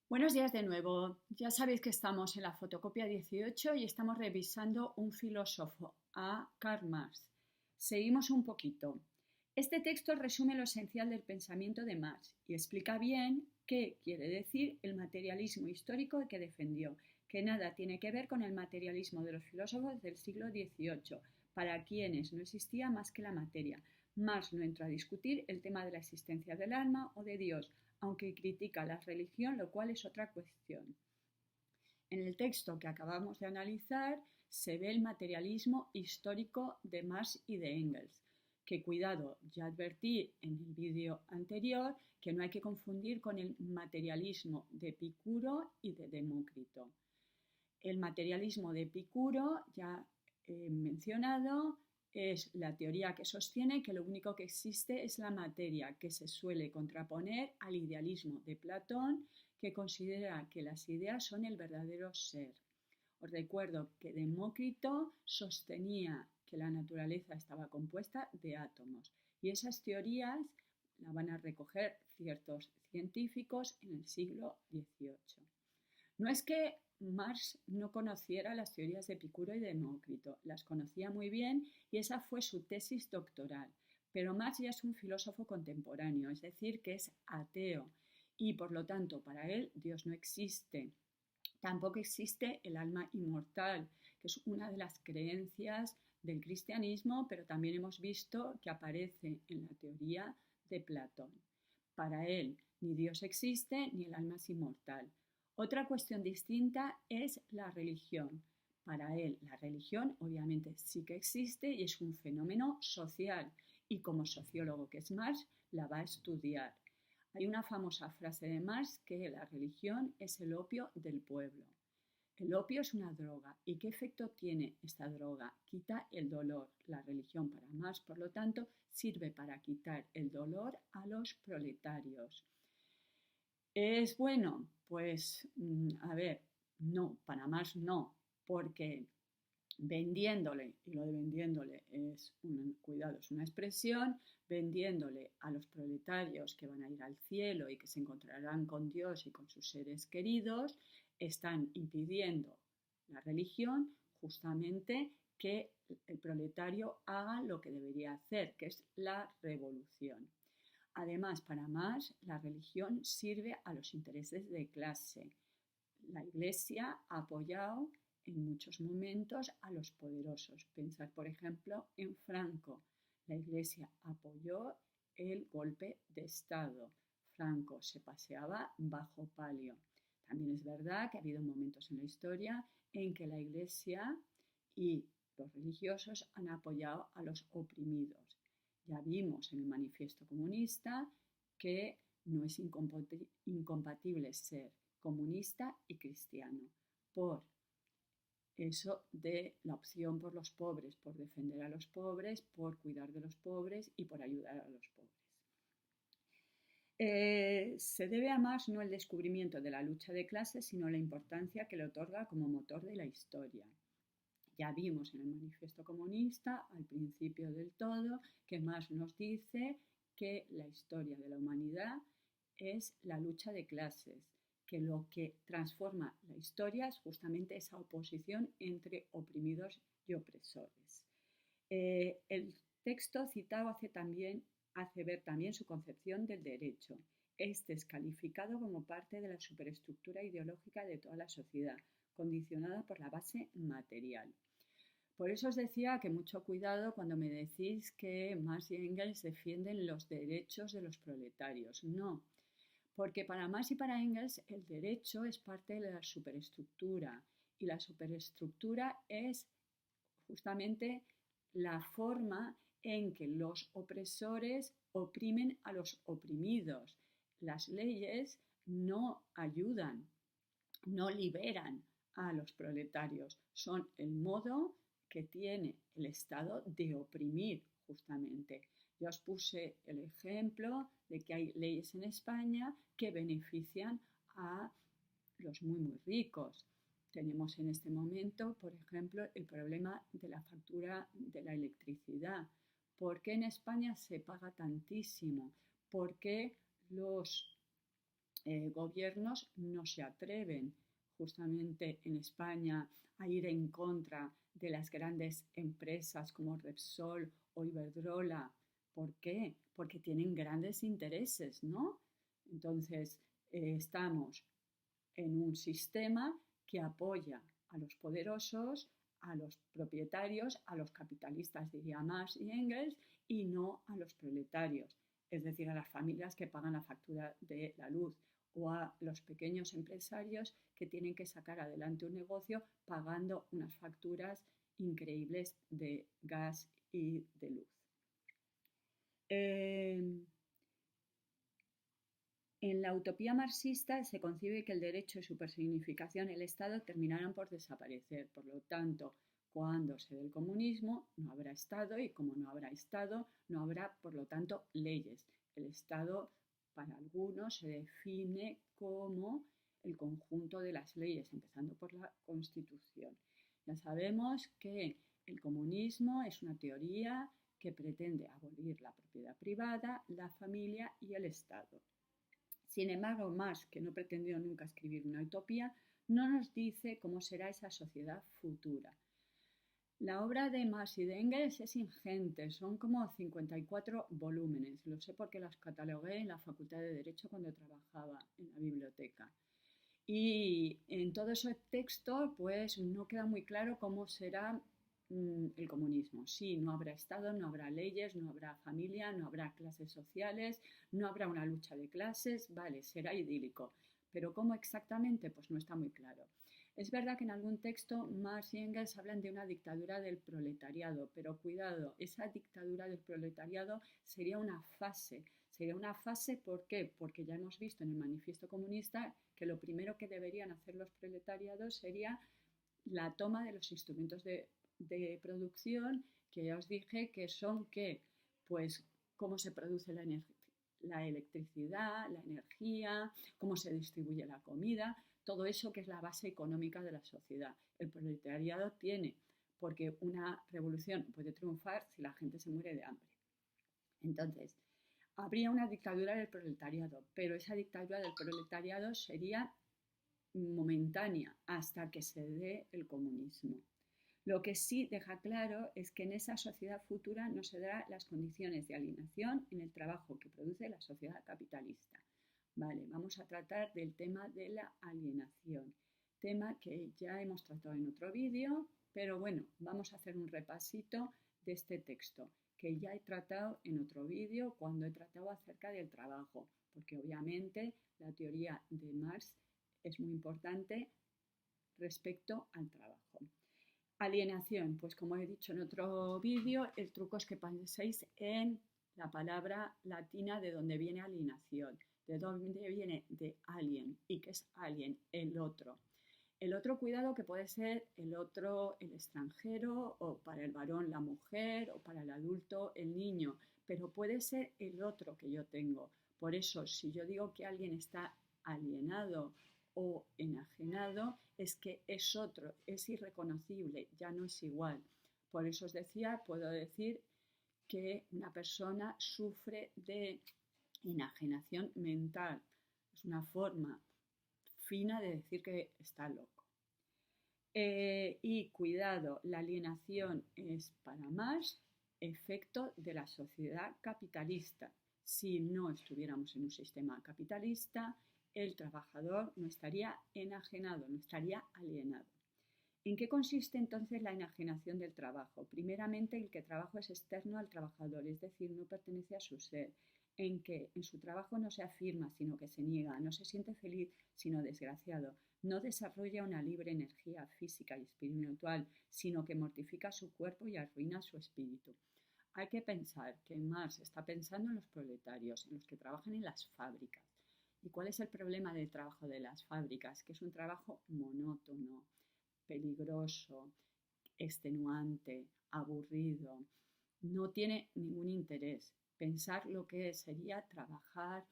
Buenos días de nuevo. Ya sabéis que estamos en la fotocopia 18 y estamos revisando un filósofo, a Karl Marx. Seguimos un poquito. Este texto resume lo esencial del pensamiento de Marx y explica bien qué quiere decir el materialismo histórico que defendió, que nada tiene que ver con el materialismo de los filósofos del siglo XVIII, para quienes no existía más que la materia. Marx no entró a discutir el tema de la existencia del alma o de Dios, aunque critica la religión, lo cual es otra cuestión. En el texto que acabamos de analizar se ve el materialismo histórico de Marx y de Engels, que cuidado, ya advertí en el vídeo anterior que no hay que confundir con el materialismo de Epicuro y de Demócrito. El materialismo de Epicuro, ya he mencionado, es la teoría que sostiene que lo único que existe es la materia, que se suele contraponer al idealismo de Platón, que considera que las ideas son el verdadero ser. Os recuerdo que Demócrito sostenía que la naturaleza estaba compuesta de átomos y esas teorías las van a recoger ciertos científicos en el siglo XVIII. No es que Marx no conociera las teorías de Epicuro y de Demócrito, las conocía muy bien y esa fue su tesis doctoral. Pero Marx ya es un filósofo contemporáneo, es decir, que es ateo y por lo tanto para él Dios no existe. Tampoco existe el alma inmortal, que es una de las creencias del cristianismo, pero también hemos visto que aparece en la teoría de Platón. Para él, ni Dios existe ni el alma es inmortal. Otra cuestión distinta es la religión. Para él, la religión obviamente sí que existe y es un fenómeno social y como sociólogo que es Marx, la va a estudiar. Hay una famosa frase de Marx que la religión es el opio del pueblo. El opio es una droga. ¿Y qué efecto tiene esta droga? Quita el dolor. La religión para Marx, por lo tanto, sirve para quitar el dolor a los proletarios. ¿Es bueno? Pues, a ver, no, para Marx no, porque vendiéndole, y lo de vendiéndole es cuidado, es una expresión, vendiéndole a los proletarios que van a ir al cielo y que se encontrarán con Dios y con sus seres queridos, están impidiendo la religión justamente que el proletario haga lo que debería hacer, que es la revolución. Además, para Marx, la religión sirve a los intereses de clase. La Iglesia ha apoyado en muchos momentos a los poderosos. Pensar, por ejemplo, en Franco. La Iglesia apoyó el golpe de Estado. Franco se paseaba bajo palio. También es verdad que ha habido momentos en la historia en que la Iglesia y los religiosos han apoyado a los oprimidos. Ya vimos en el manifiesto comunista que no es incompatible ser comunista y cristiano, por eso de la opción por los pobres, por defender a los pobres, por cuidar de los pobres y por ayudar a los pobres. Se debe a Marx no el descubrimiento de la lucha de clases, sino la importancia que le otorga como motor de la historia. Ya vimos en el manifiesto comunista, al principio del todo, que Marx nos dice que la historia de la humanidad es la lucha de clases, que lo que transforma la historia es justamente esa oposición entre oprimidos y opresores. El texto citado hace ver también su concepción del derecho. Este es calificado como parte de la superestructura ideológica de toda la sociedad, condicionada por la base material. Por eso os decía que mucho cuidado cuando me decís que Marx y Engels defienden los derechos de los proletarios. No, porque para Marx y para Engels el derecho es parte de la superestructura y la superestructura es justamente la forma en que los opresores oprimen a los oprimidos. Las leyes no ayudan, no liberan a los proletarios, son el modo que tiene el Estado de oprimir justamente. Ya os puse el ejemplo de que hay leyes en España que benefician a los muy ricos. Tenemos en este momento, por ejemplo, el problema de la factura de la electricidad. ¿Por qué en España se paga tantísimo? ¿Por qué los gobiernos no se atreven, justamente en España, a ir en contra de las grandes empresas como Repsol o Iberdrola. ¿Por qué? Porque tienen grandes intereses, ¿no? Entonces, estamos en un sistema que apoya a los poderosos, a los propietarios, a los capitalistas, diría Marx y Engels, y no a los proletarios, es decir, a las familias que pagan la factura de la luz o a los pequeños empresarios que tienen que sacar adelante un negocio pagando unas facturas increíbles de gas y de luz. En la utopía marxista se concibe que el derecho y su personificación, el Estado, terminarán por desaparecer. Por lo tanto, cuando se dé el comunismo, no habrá Estado y como no habrá Estado, no habrá, por lo tanto, leyes. El Estado, para algunos, se define como el conjunto de las leyes, empezando por la Constitución. Ya sabemos que el comunismo es una teoría que pretende abolir la propiedad privada, la familia y el Estado. Sin embargo, Marx, que no pretendió nunca escribir una utopía, no nos dice cómo será esa sociedad futura. La obra de Marx y de Engels es ingente, son como 54 volúmenes. Lo sé porque los catalogué en la Facultad de Derecho cuando trabajaba en la biblioteca. Y en todo ese texto, pues no queda muy claro cómo será el comunismo. Sí, no habrá Estado, no habrá leyes, no habrá familia, no habrá clases sociales, no habrá una lucha de clases, vale, será idílico. Pero cómo exactamente, pues no está muy claro. Es verdad que en algún texto Marx y Engels hablan de una dictadura del proletariado, pero cuidado, esa dictadura del proletariado sería una fase. Sería una fase, ¿por qué? Porque ya hemos visto en el manifiesto comunista que lo primero que deberían hacer los proletariados sería la toma de los instrumentos de producción, que ya os dije que son ¿qué? Pues cómo se produce la electricidad, la energía, cómo se distribuye la comida, todo eso que es la base económica de la sociedad. El proletariado tiene, porque una revolución puede triunfar si la gente se muere de hambre. Entonces, habría una dictadura del proletariado, pero esa dictadura del proletariado sería momentánea hasta que se dé el comunismo. Lo que sí deja claro es que en esa sociedad futura no se darán las condiciones de alienación en el trabajo que produce la sociedad capitalista. Vale, vamos a tratar del tema de la alienación, tema que ya hemos tratado en otro vídeo, pero bueno, vamos a hacer un repasito de este texto que ya he tratado en otro vídeo cuando he tratado acerca del trabajo, porque obviamente la teoría de Marx es muy importante respecto al trabajo. Alienación, pues como he dicho en otro vídeo, el truco es que penséis en la palabra latina de donde viene alienación, de dónde viene de alien. ¿Y qué es alien? El otro. El otro, cuidado, que puede ser el otro, el extranjero, o para el varón la mujer, o para el adulto el niño, pero puede ser el otro que yo tengo. Por eso, si yo digo que alguien está alienado o enajenado, es que es otro, es irreconocible, ya no es igual. Por eso os decía, puedo decir que una persona sufre de enajenación mental. Es una forma fina de decir que está loco. Y cuidado, la alienación es para más efecto de la sociedad capitalista. Si no estuviéramos en un sistema capitalista, el trabajador no estaría enajenado, no estaría alienado. ¿En qué consiste entonces la enajenación del trabajo? Primeramente, el que el trabajo es externo al trabajador, es decir, no pertenece a su ser, en que en su trabajo no se afirma, sino que se niega, no se siente feliz, sino desgraciado, no desarrolla una libre energía física y espiritual, sino que mortifica su cuerpo y arruina su espíritu. Hay que pensar que Marx está pensando en los proletarios, en los que trabajan en las fábricas. ¿Y cuál es el problema del trabajo de las fábricas? Que es un trabajo monótono, peligroso, extenuante, aburrido, no tiene ningún interés. Pensar lo que sería trabajar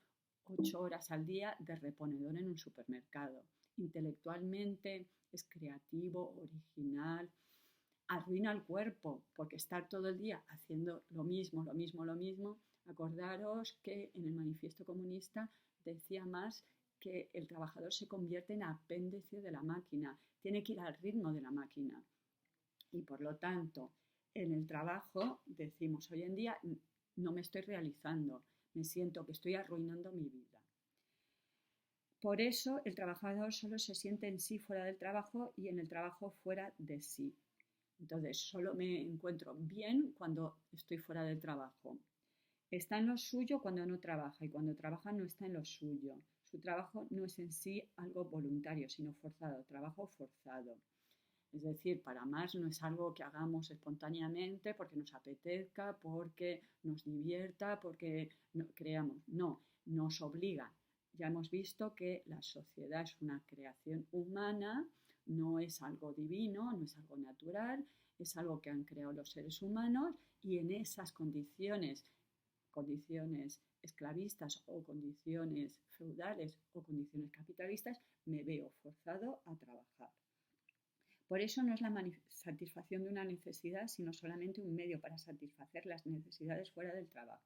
8 horas al día de reponedor en un supermercado. Intelectualmente es creativo, original, arruina el cuerpo, porque estar todo el día haciendo lo mismo, lo mismo, lo mismo. Acordaros que en el manifiesto comunista decía más que el trabajador se convierte en apéndice de la máquina, tiene que ir al ritmo de la máquina. Y por lo tanto, en el trabajo, decimos hoy en día, no me estoy realizando, me siento que estoy arruinando mi vida. Por eso el trabajador solo se siente en sí fuera del trabajo y en el trabajo fuera de sí. Entonces, solo me encuentro bien cuando estoy fuera del trabajo. Está en lo suyo cuando no trabaja y cuando trabaja no está en lo suyo. Su trabajo no es en sí algo voluntario, sino forzado, trabajo forzado. Es decir, para más no es algo que hagamos espontáneamente porque nos apetezca, porque nos divierta, porque creamos. No, nos obliga. Ya hemos visto que la sociedad es una creación humana, no es algo divino, no es algo natural, es algo que han creado los seres humanos y en esas condiciones esclavistas o condiciones feudales o condiciones capitalistas, me veo forzado a trabajar. Por eso no es la satisfacción de una necesidad, sino solamente un medio para satisfacer las necesidades fuera del trabajo.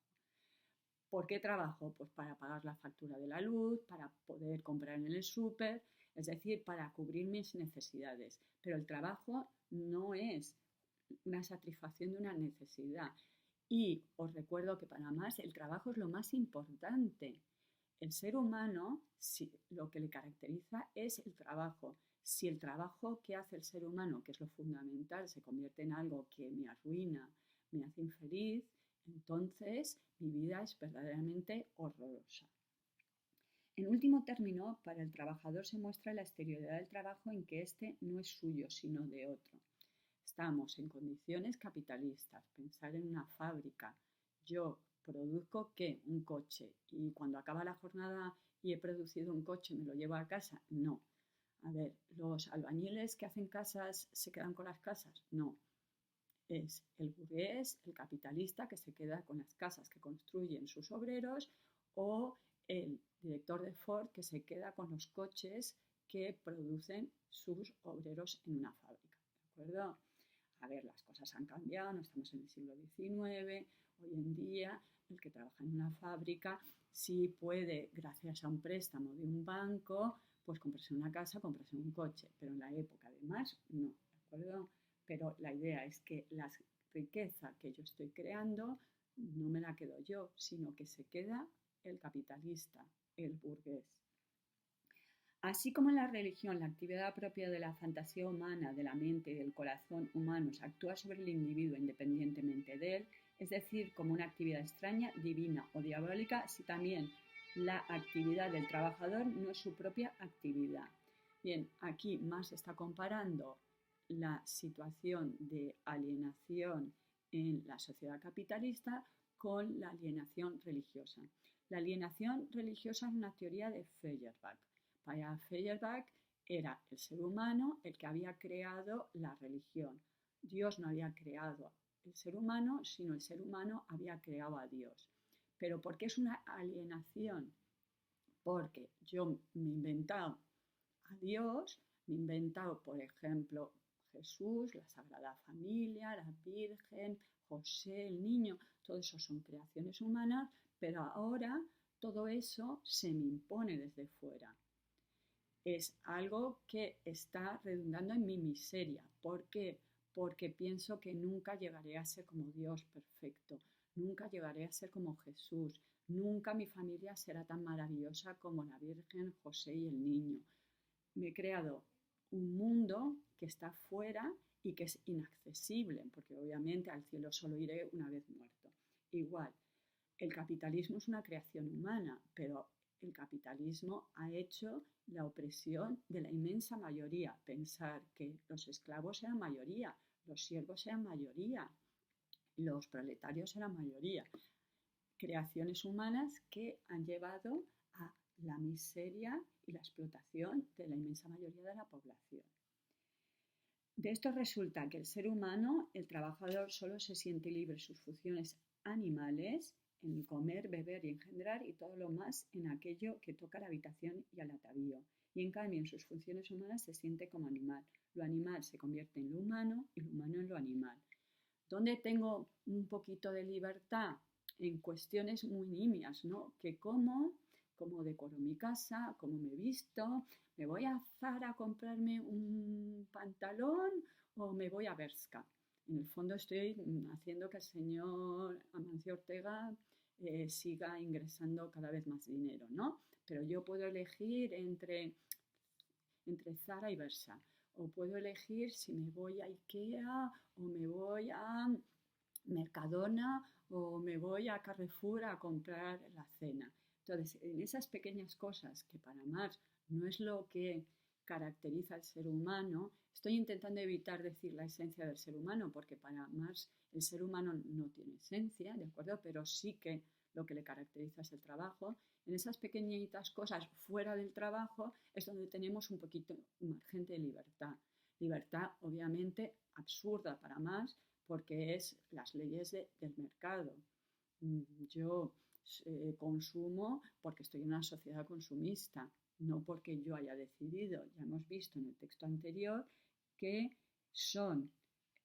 ¿Por qué trabajo? Pues para pagar la factura de la luz, para poder comprar en el súper, es decir, para cubrir mis necesidades. Pero el trabajo no es una satisfacción de una necesidad. Y os recuerdo que para más el trabajo es lo más importante. El ser humano, lo que le caracteriza es el trabajo. Si el trabajo que hace el ser humano, que es lo fundamental, se convierte en algo que me arruina, me hace infeliz, entonces mi vida es verdaderamente horrorosa. En último término, para el trabajador se muestra la exterioridad del trabajo en que éste no es suyo, sino de otro. Estamos en condiciones capitalistas. Pensar en una fábrica. Yo produzco ¿qué? Un coche. Y cuando acaba la jornada y he producido un coche, ¿me lo llevo a casa? No. A ver, ¿los albañiles que hacen casas se quedan con las casas? No. Es el burgués, el capitalista, que se queda con las casas que construyen sus obreros, o el director de Ford, que se queda con los coches que producen sus obreros en una fábrica. ¿De acuerdo? A ver, las cosas han cambiado, no estamos en el siglo XIX, hoy en día el que trabaja en una fábrica sí puede, gracias a un préstamo de un banco, pues comprarse una casa, comprarse un coche, pero en la época además no, ¿de acuerdo? Pero la idea es que la riqueza que yo estoy creando no me la quedo yo, sino que se queda el capitalista, el burgués. Así como en la religión la actividad propia de la fantasía humana, de la mente y del corazón humanos actúa sobre el individuo independientemente de él, es decir, como una actividad extraña, divina o diabólica, así también la actividad del trabajador no es su propia actividad. Bien, aquí Marx está comparando la situación de alienación en la sociedad capitalista con la alienación religiosa. La alienación religiosa es una teoría de Feuerbach. Para Feuerbach era el ser humano el que había creado la religión. Dios no había creado el ser humano, sino el ser humano había creado a Dios. ¿Pero por qué es una alienación? Porque yo me he inventado a Dios, me he inventado, por ejemplo, Jesús, la Sagrada Familia, la Virgen, José, el niño, todo eso son creaciones humanas, pero ahora todo eso se me impone desde fuera. Es algo que está redundando en mi miseria. ¿Por qué? Porque pienso que nunca llegaré a ser como Dios perfecto, nunca llegaré a ser como Jesús, nunca mi familia será tan maravillosa como la Virgen, José y el niño. Me he creado un mundo que está fuera y que es inaccesible, porque obviamente al cielo solo iré una vez muerto. Igual, el capitalismo es una creación humana, pero el capitalismo ha hecho la opresión de la inmensa mayoría. Pensar que los esclavos eran mayoría, los siervos eran mayoría, los proletarios eran mayoría. Creaciones humanas que han llevado a la miseria y la explotación de la inmensa mayoría de la población. De esto resulta que el ser humano, el trabajador, solo se siente libre de sus funciones animales, en el comer, beber y engendrar, y todo lo más en aquello que toca la habitación y al atavío. Y en cambio en sus funciones humanas se siente como animal. Lo animal se convierte en lo humano y lo humano en lo animal. ¿Dónde tengo un poquito de libertad? En cuestiones muy nimias, ¿no? Que como cómo decoro mi casa, cómo me visto, me voy a Zara a comprarme un pantalón o me voy a Bershka. En el fondo estoy haciendo que el señor Amancio Ortega siga ingresando cada vez más dinero, ¿no? Pero yo puedo elegir entre Zara y Bershka. O puedo elegir si me voy a Ikea o me voy a Mercadona o me voy a Carrefour a comprar la cena. Entonces, en esas pequeñas cosas que para Marx no es lo que caracteriza al ser humano, estoy intentando evitar decir la esencia del ser humano, porque para Marx el ser humano no tiene esencia, ¿de acuerdo? Pero sí que lo que le caracteriza es el trabajo. En esas pequeñitas cosas fuera del trabajo es donde tenemos un poquito margen de libertad. Libertad, obviamente, absurda para Marx, porque es las leyes del mercado. Yo consumo porque estoy en una sociedad consumista, no porque yo haya decidido. Ya hemos visto en el texto anterior que son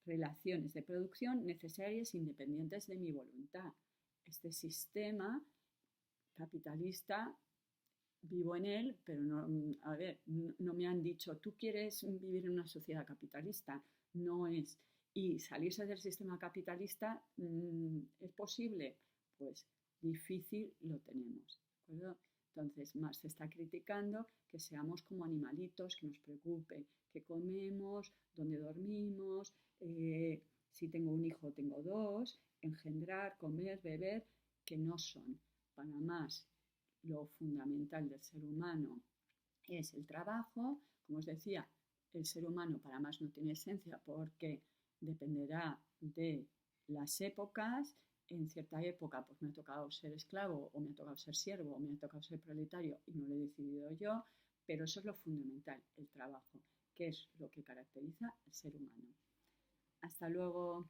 relaciones de producción necesarias e independientes de mi voluntad. Este sistema capitalista vivo en él, pero no, a ver, no me han dicho, tú quieres vivir en una sociedad capitalista, no es. Y salirse del sistema capitalista, ¿es posible? Pues difícil lo tenemos, ¿de acuerdo? Entonces, Marx se está criticando que seamos como animalitos, que nos preocupe qué comemos, dónde dormimos, si tengo un hijo, tengo dos, engendrar, comer, beber, que no son. Para más, lo fundamental del ser humano es el trabajo. Como os decía, el ser humano para más no tiene esencia porque dependerá de las épocas. En cierta época pues me ha tocado ser esclavo o me ha tocado ser siervo o me ha tocado ser proletario y no lo he decidido yo, pero eso es lo fundamental, el trabajo, que es lo que caracteriza al ser humano. Hasta luego.